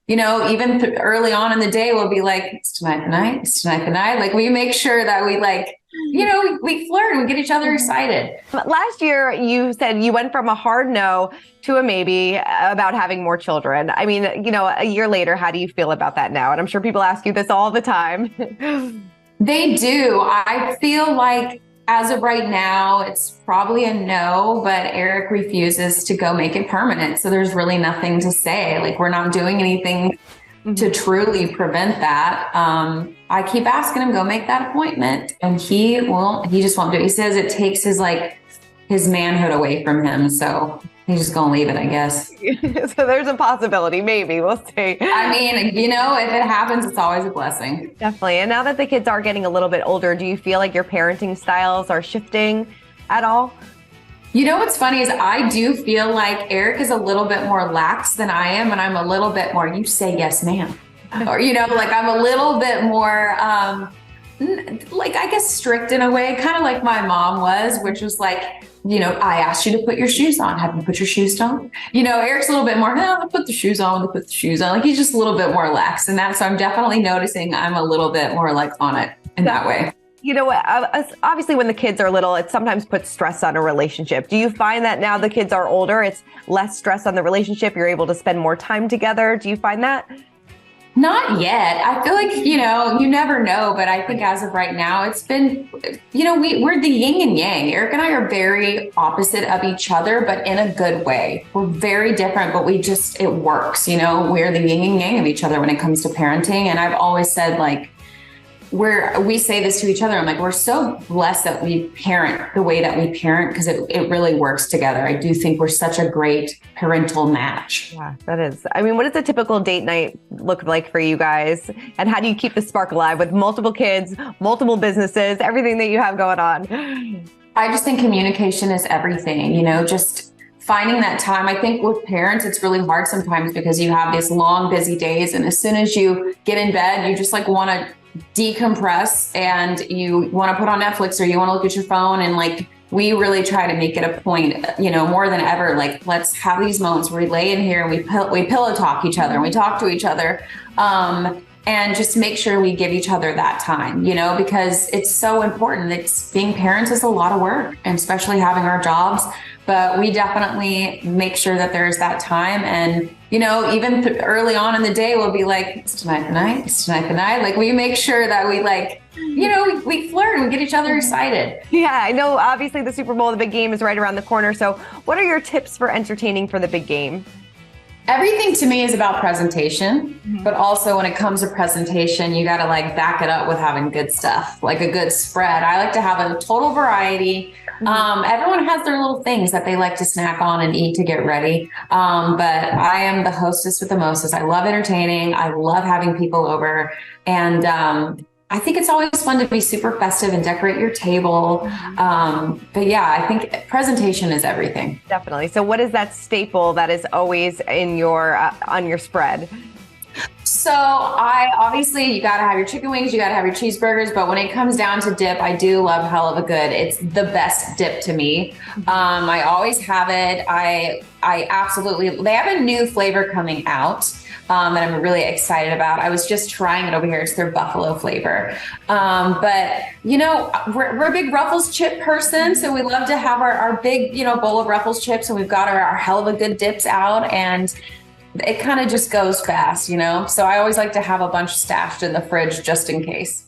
even early on in the day, we'll be like, it's tonight the night, it's tonight the night. Like we make sure that we we flirt and we get each other excited. Last year, you said you went from a hard no to a maybe about having more children. I mean, a year later, how do you feel about that now? And I'm sure people ask you this all the time. They do. I feel like as of right now, it's probably a no, but Eric refuses to go make it permanent. So there's really nothing to say. Like we're not doing anything to truly prevent that. I keep asking him, go make that appointment. And he just won't do it. He says it takes his manhood away from him. So he's just going to leave it, I guess. So there's a possibility, maybe. We'll see. I mean, if it happens, it's always a blessing. Definitely. And now that the kids are getting a little bit older, do you feel like your parenting styles are shifting at all? What's funny is I do feel like Eric is a little bit more lax than I am. And I'm a little bit more, you say yes, ma'am. Or, like I'm a little bit more, I guess strict in a way, kind of like my mom was, which was like, I asked you to put your shoes on. Have you put your shoes on? Eric's a little bit more, no, put the shoes on, put the shoes on. Like he's just a little bit more lax in that. So I'm definitely noticing I'm a little bit more like on it in that way. Obviously when the kids are little, it sometimes puts stress on a relationship. Do you find that now the kids are older, it's less stress on the relationship? You're able to spend more time together. Do you find that? Not yet. I feel like, you never know, but I think as of right now, it's been, we're the yin and yang. Eric and I are very opposite of each other, but in a good way. We're very different, but it works. We're the yin and yang of each other when it comes to parenting. And I've always said we say this to each other. I'm like, we're so blessed that we parent the way that we parent because it really works together. I do think we're such a great parental match. Yeah, that is. I mean, what does a typical date night look like for you guys? And how do you keep the spark alive with multiple kids, multiple businesses, everything that you have going on? I just think communication is everything, just finding that time. I think with parents, it's really hard sometimes because you have these long, busy days. And as soon as you get in bed, you just want to decompress and you want to put on Netflix or you want to look at your phone. And we really try to make it a point, more than ever, let's have these moments where we lay in here and we pillow talk each other and we talk to each other. And just make sure we give each other that time, because it's so important. Being parents is a lot of work, and especially having our jobs, but we definitely make sure that there's that time. And, even early on in the day, we'll be like, it's tonight the night, it's tonight the night. Like we make sure that we we flirt and we get each other excited. Yeah, I know. Obviously the Super Bowl, the big game is right around the corner. So what are your tips for entertaining for the big game? Everything to me is about presentation, but also when it comes to presentation, you got to back it up with having good stuff, like a good spread. I like to have a total variety. Everyone has their little things that they like to snack on and eat to get ready. But I am the hostess with the mostest. I love entertaining. I love having people over. And I think it's always fun to be super festive and decorate your table. But yeah, I think presentation is everything. Definitely. So what is that staple that is always in your on your spread? So you got to have your chicken wings, you got to have your cheeseburgers. But when it comes down to dip, I do love hell of a good. It's the best dip to me. I always have it. I absolutely, they have a new flavor coming out that I'm really excited about. I was just trying it over here. It's their buffalo flavor. But we're a big Ruffles chip person. So we love to have our big, bowl of Ruffles chips, and we've got our hell of a good dips out, and it kind of just goes fast, So I always like to have a bunch stashed in the fridge just in case.